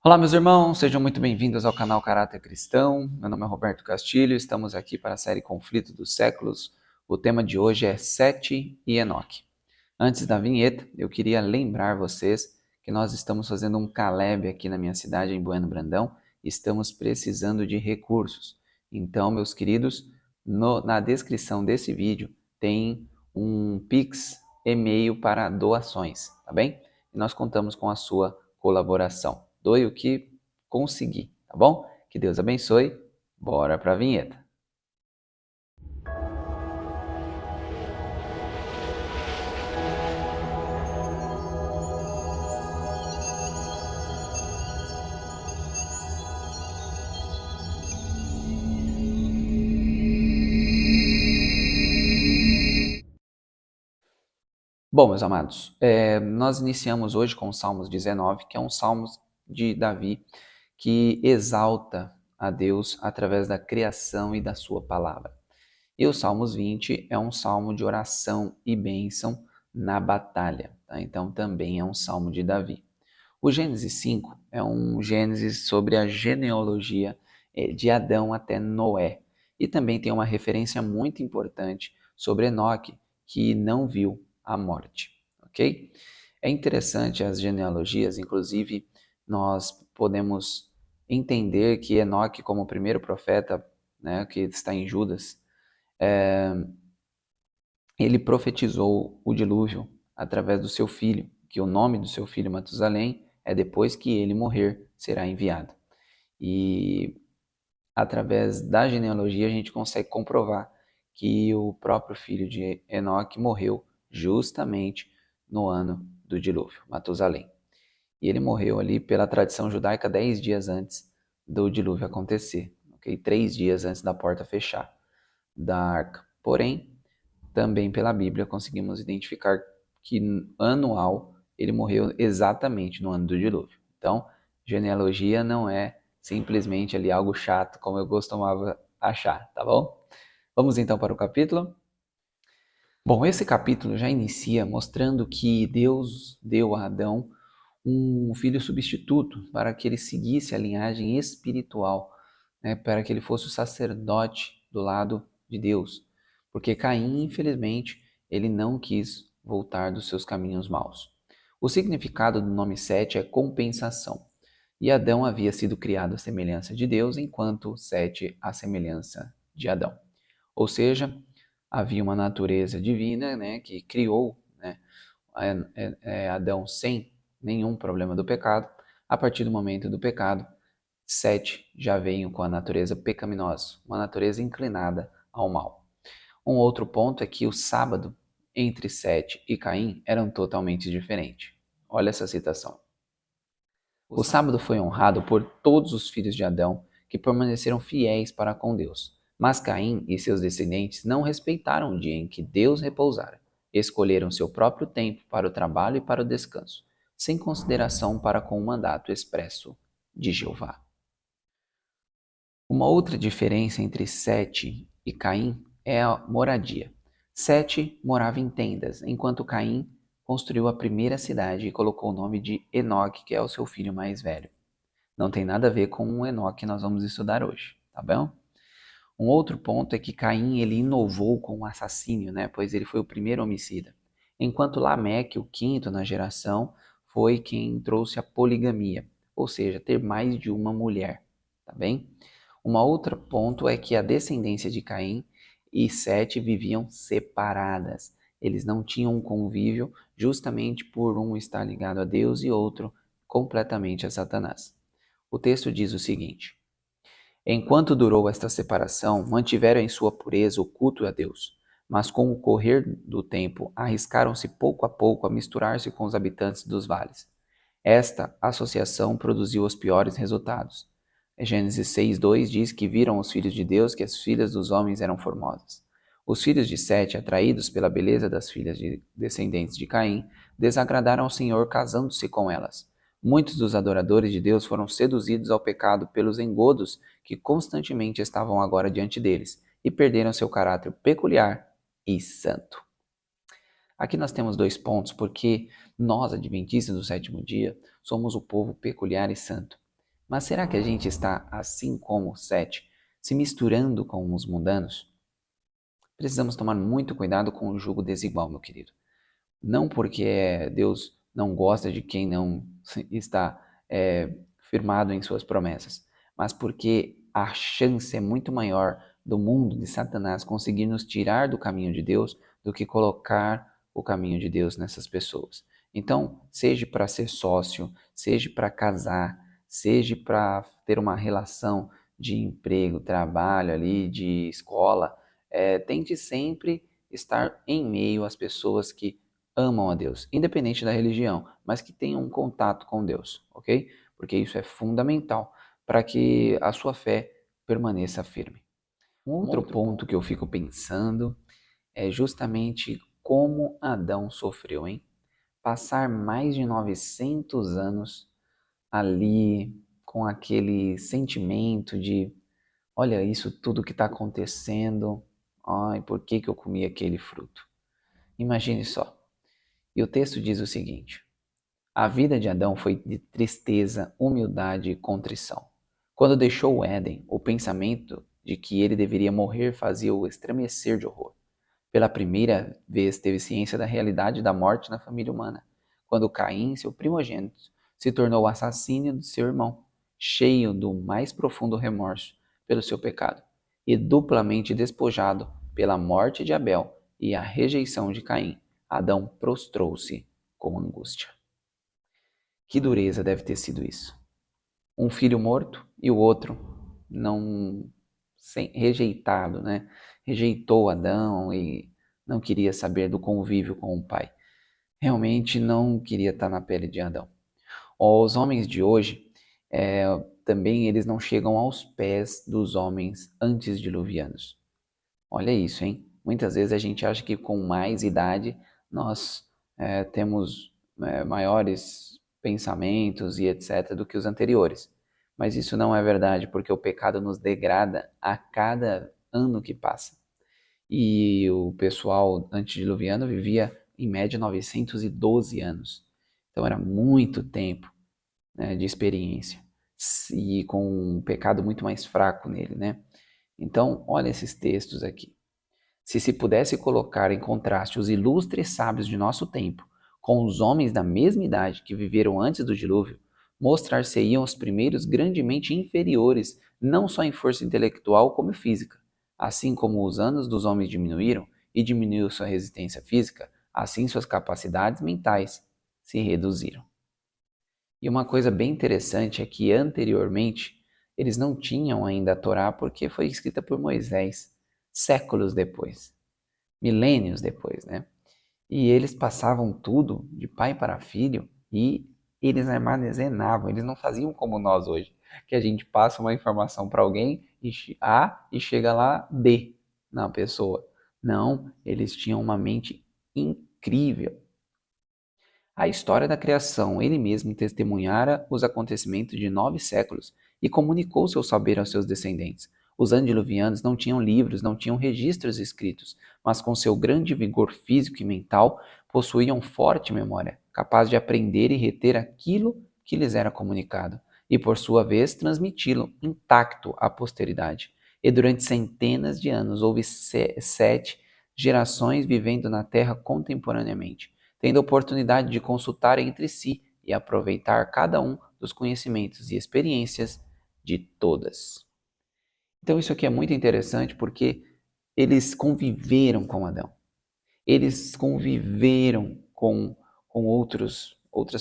Olá, meus irmãos, sejam muito bem-vindos ao canal Caráter Cristão. Meu nome é Roberto Castilho, estamos aqui para a série Conflito dos Séculos. O tema de hoje é Sete e Enoque. Antes da vinheta, eu queria lembrar vocês que nós estamos fazendo um Caleb aqui na minha cidade, em Bueno Brandão. Estamos precisando de recursos. Então, meus queridos, na descrição desse vídeo tem um Pix e-mail para doações, tá bem? E nós contamos com a sua colaboração. Doe o que conseguir, tá bom? Que Deus abençoe. Bora para a vinheta. Bom, meus amados, nós iniciamos hoje com o Salmos 19, que é um salmo de Davi que exalta a Deus através da criação e da sua palavra. E o Salmos 20 é um salmo de oração e bênção na batalha, tá? Então também é um salmo de Davi. O Gênesis 5 é um Gênesis sobre a genealogia de Adão até Noé. E também tem uma referência muito importante sobre Enoque, que não viu a morte, ok? É interessante as genealogias, inclusive nós podemos entender que Enoque, como o primeiro profeta, né, que está em Judas, ele profetizou o dilúvio através do seu filho, que o nome do seu filho Matusalém é depois que ele morrer, será enviado. E através da genealogia a gente consegue comprovar que o próprio filho de Enoque morreu justamente no ano do dilúvio, Matusalém. E ele morreu ali pela tradição judaica 10 dias antes do dilúvio acontecer, ok? 3 dias antes da porta fechar da arca. Porém, também pela Bíblia conseguimos identificar que anual ele morreu exatamente no ano do dilúvio. Então, genealogia não é simplesmente ali algo chato, como eu costumava achar, tá bom? Vamos então para o capítulo. Bom, esse capítulo já inicia mostrando que Deus deu a Adão um filho substituto para que ele seguisse a linhagem espiritual, né, para que ele fosse o sacerdote do lado de Deus. Porque Caim, infelizmente, ele não quis voltar dos seus caminhos maus. O significado do nome Sete é compensação. E Adão havia sido criado à semelhança de Deus, enquanto Sete à semelhança de Adão. Ou seja, havia uma natureza divina, né, que criou, né, Adão sem nenhum problema do pecado. A partir do momento do pecado, Sete já veio com a natureza pecaminosa, uma natureza inclinada ao mal. Um outro ponto é que o sábado entre Sete e Caim eram totalmente diferentes. Olha essa citação. O sábado foi honrado por todos os filhos de Adão que permaneceram fiéis para com Deus. Mas Caim e seus descendentes não respeitaram o dia em que Deus repousara. Escolheram seu próprio tempo para o trabalho e para o descanso, sem consideração para com o mandato expresso de Jeová. Uma outra diferença entre Sete e Caim é a moradia. Sete morava em tendas, enquanto Caim construiu a primeira cidade e colocou o nome de Enoque, que é o seu filho mais velho. Não tem nada a ver com o Enoque que nós vamos estudar hoje, tá bom? Um outro ponto é que Caim ele inovou com o assassínio, né? Pois ele foi o primeiro homicida. Enquanto Lameque, o quinto na geração, foi quem trouxe a poligamia, ou seja, ter mais de uma mulher, tá bem? Um outro ponto é que a descendência de Caim e Sete viviam separadas. Eles não tinham um convívio justamente por um estar ligado a Deus e outro completamente a Satanás. O texto diz o seguinte: enquanto durou esta separação, mantiveram em sua pureza o culto a Deus, mas com o correr do tempo arriscaram-se pouco a pouco a misturar-se com os habitantes dos vales. Esta associação produziu os piores resultados. Gênesis 6:2 diz que viram os filhos de Deus que as filhas dos homens eram formosas. Os filhos de Sete, atraídos pela beleza das filhas descendentes de Caim, desagradaram ao Senhor casando-se com elas. Muitos dos adoradores de Deus foram seduzidos ao pecado pelos engodos que constantemente estavam agora diante deles e perderam seu caráter peculiar e santo. Aqui nós temos 2 pontos, porque nós, adventistas do sétimo dia, somos o povo peculiar e santo. Mas será que a gente está, assim como Sete, se misturando com os mundanos? Precisamos tomar muito cuidado com o jugo desigual, meu querido. Não porque Deus não gosta de quem não está firmado em suas promessas, mas porque a chance é muito maior do mundo, de Satanás, conseguir nos tirar do caminho de Deus do que colocar o caminho de Deus nessas pessoas. Então, seja para ser sócio, seja para casar, seja para ter uma relação de emprego, trabalho ali, de escola, tente sempre estar em meio às pessoas que amam a Deus, independente da religião, mas que tenham um contato com Deus, ok? Porque isso é fundamental para que a sua fé permaneça firme. Um outro ponto que eu fico pensando é justamente como Adão sofreu, hein? Passar mais de 900 anos ali com aquele sentimento de, olha isso tudo que está acontecendo, ai, por que que eu comi aquele fruto? Imagine só. E o texto diz o seguinte: a vida de Adão foi de tristeza, humildade e contrição. Quando deixou o Éden, o pensamento de que ele deveria morrer fazia-o estremecer de horror. Pela primeira vez teve ciência da realidade da morte na família humana, quando Caim, seu primogênito, se tornou o assassino de seu irmão, cheio do mais profundo remorso pelo seu pecado, e duplamente despojado pela morte de Abel e a rejeição de Caim. Adão prostrou-se com angústia. Que dureza deve ter sido isso. Um filho morto e o outro não rejeitado, né? Rejeitou Adão e não queria saber do convívio com o pai. Realmente não queria estar na pele de Adão. Os homens de hoje também eles não chegam aos pés dos homens antes diluvianos. Olha isso, hein? Muitas vezes a gente acha que com mais idade nós temos maiores pensamentos e etc. do que os anteriores. Mas isso não é verdade, porque o pecado nos degrada a cada ano que passa. E o pessoal antediluviano vivia em média 912 anos. Então era muito tempo, né, de experiência. E com um pecado muito mais fraco nele, né? Então, olha esses textos aqui. Se pudesse colocar em contraste os ilustres sábios de nosso tempo com os homens da mesma idade que viveram antes do dilúvio, mostrar-se-iam os primeiros grandemente inferiores, não só em força intelectual como física. Assim como os anos dos homens diminuíram e diminuiu sua resistência física, assim suas capacidades mentais se reduziram. E uma coisa bem interessante é que anteriormente eles não tinham ainda a Torá porque foi escrita por Moisés, séculos depois, milênios depois, né? E eles passavam tudo de pai para filho e eles armazenavam, eles não faziam como nós hoje, que a gente passa uma informação para alguém e chega lá B na pessoa. Não, eles tinham uma mente incrível. A história da criação, ele mesmo testemunhara os acontecimentos de 9 séculos e comunicou seu saber aos seus descendentes. Os antediluvianos não tinham livros, não tinham registros escritos, mas com seu grande vigor físico e mental possuíam forte memória, capaz de aprender e reter aquilo que lhes era comunicado, e por sua vez transmiti-lo intacto à posteridade. E durante centenas de anos houve 7 gerações vivendo na Terra contemporaneamente, tendo a oportunidade de consultar entre si e aproveitar cada um dos conhecimentos e experiências de todas. Então isso aqui é muito interessante porque eles conviveram com Adão. Eles conviveram com outras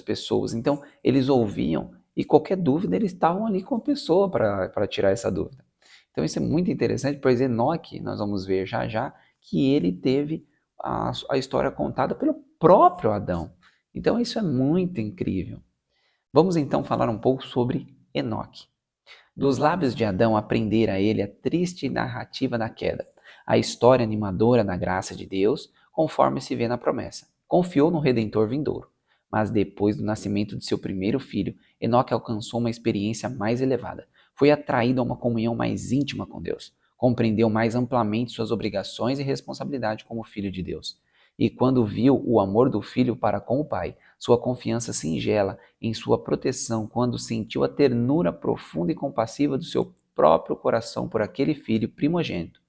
pessoas. Então eles ouviam e qualquer dúvida eles estavam ali com a pessoa para tirar essa dúvida. Então isso é muito interessante, pois Enoque, nós vamos ver já já, que ele teve a história contada pelo próprio Adão. Então isso é muito incrível. Vamos então falar um pouco sobre Enoque. Dos lábios de Adão aprender a ele a triste narrativa da queda, a história animadora da graça de Deus, conforme se vê na promessa. Confiou no Redentor vindouro. Mas depois do nascimento de seu primeiro filho, Enoque alcançou uma experiência mais elevada. Foi atraído a uma comunhão mais íntima com Deus. Compreendeu mais amplamente suas obrigações e responsabilidade como filho de Deus. e quando viu o amor do filho para com o pai, sua confiança singela em sua proteção, quando sentiu a ternura profunda e compassiva do seu próprio coração por aquele filho primogênito,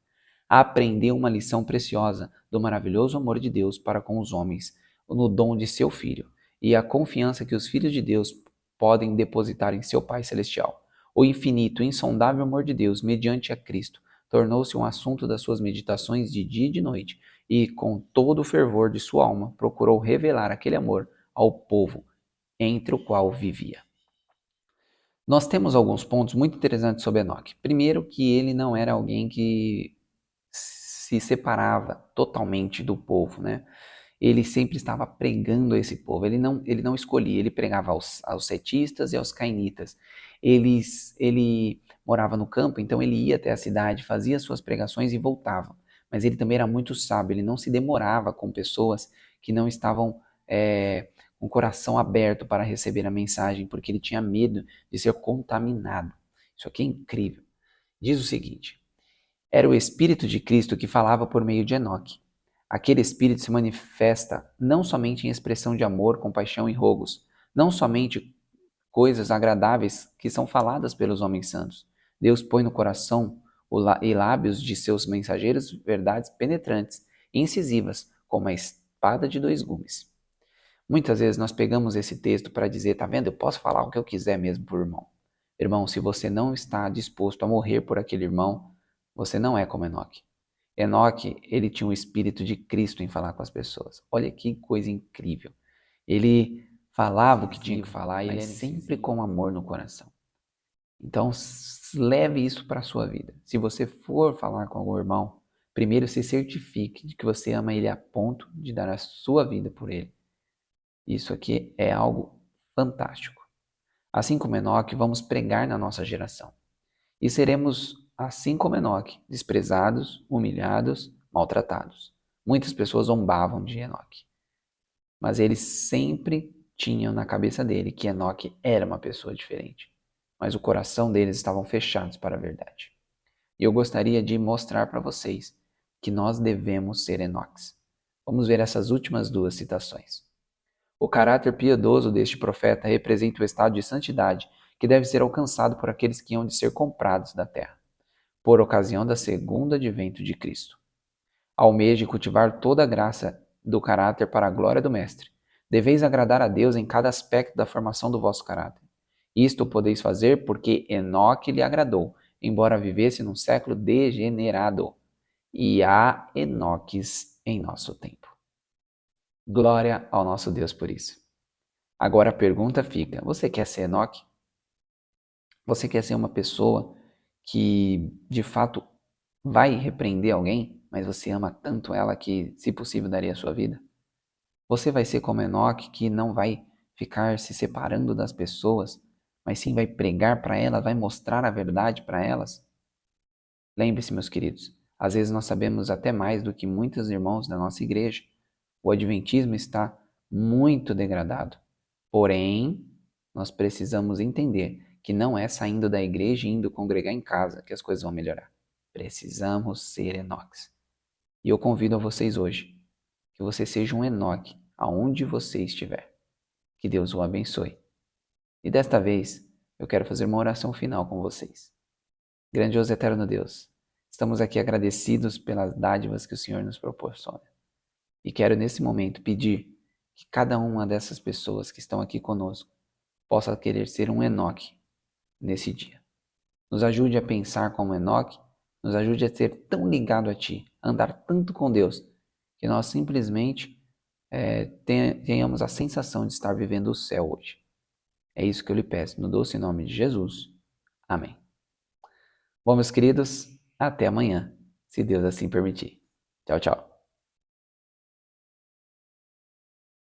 aprendeu uma lição preciosa do maravilhoso amor de Deus para com os homens, no dom de seu Filho, e a confiança que os filhos de Deus podem depositar em seu Pai Celestial. O infinito e insondável amor de Deus, mediante a Cristo, tornou-se um assunto das suas meditações de dia e de noite, e, com todo o fervor de sua alma, procurou revelar aquele amor ao povo entre o qual vivia. Nós temos alguns pontos muito interessantes sobre Enoque. Primeiro, que ele não era alguém que se separava totalmente do povo, né? Ele sempre estava pregando a esse povo. Ele não escolhia, ele pregava aos setistas e aos cainitas. Ele morava no campo, então ele ia até a cidade, fazia suas pregações e voltava. Mas ele também era muito sábio, ele não se demorava com pessoas que não estavam com o coração aberto para receber a mensagem, porque ele tinha medo de ser contaminado. Isso aqui é incrível. Diz o seguinte: era o Espírito de Cristo que falava por meio de Enoque. Aquele Espírito se manifesta não somente em expressão de amor, compaixão e rogos, não somente coisas agradáveis que são faladas pelos homens santos. Deus põe no coração e lábios de seus mensageiros verdades penetrantes e incisivas, como a espada de dois gumes. Muitas vezes nós pegamos esse texto para dizer, tá vendo, eu posso falar o que eu quiser mesmo por irmão. Irmão, se você não está disposto a morrer por aquele irmão, você não é como Enoque. Enoque, ele tinha um espírito de Cristo em falar com as pessoas. Olha que coisa incrível. Ele falava o que tinha que falar e ele sempre com amor no coração. Então, leve isso para a sua vida. Se você for falar com algum irmão, primeiro se certifique de que você ama ele a ponto de dar a sua vida por ele. Isso aqui é algo fantástico. Assim como Enoque, vamos pregar na nossa geração. E seremos, assim como Enoque, desprezados, humilhados, maltratados. Muitas pessoas zombavam de Enoque. Mas eles sempre tinham na cabeça dele que Enoque era uma pessoa diferente. Mas o coração deles estavam fechados para a verdade. E eu gostaria de mostrar para vocês que nós devemos ser Enoques. Vamos ver essas últimas duas citações. O caráter piedoso deste profeta representa o estado de santidade que deve ser alcançado por aqueles que hão de ser comprados da terra, por ocasião da segunda advento de Cristo. Almeje cultivar toda a graça do caráter para a glória do Mestre. Deveis agradar a Deus em cada aspecto da formação do vosso caráter. Isto podeis fazer porque Enoque lhe agradou, embora vivesse num século degenerado. E há Enoques em nosso tempo. Glória ao nosso Deus por isso. Agora a pergunta fica: você quer ser Enoque? Você quer ser uma pessoa que de fato vai repreender alguém, mas você ama tanto ela que, se possível, daria a sua vida? Você vai ser como Enoque, que não vai ficar se separando das pessoas, mas sim vai pregar para elas, vai mostrar a verdade para elas? Lembre-se, meus queridos, às vezes nós sabemos até mais do que muitos irmãos da nossa igreja. O adventismo está muito degradado. Porém, nós precisamos entender que não é saindo da igreja e indo congregar em casa que as coisas vão melhorar. Precisamos ser Enoques. E eu convido a vocês hoje que você seja um Enoque aonde você estiver. Que Deus o abençoe. E desta vez, eu quero fazer uma oração final com vocês. Grandioso e eterno Deus, estamos aqui agradecidos pelas dádivas que o Senhor nos proporciona. E quero nesse momento pedir que cada uma dessas pessoas que estão aqui conosco possa querer ser um Enoque nesse dia. Nos ajude a pensar como Enoque, nos ajude a ser tão ligado a Ti, a andar tanto com Deus, que nós simplesmente tenhamos a sensação de estar vivendo o céu hoje. É isso que eu lhe peço, no doce nome de Jesus. Amém. Bom, meus queridos, até amanhã, se Deus assim permitir. Tchau, tchau.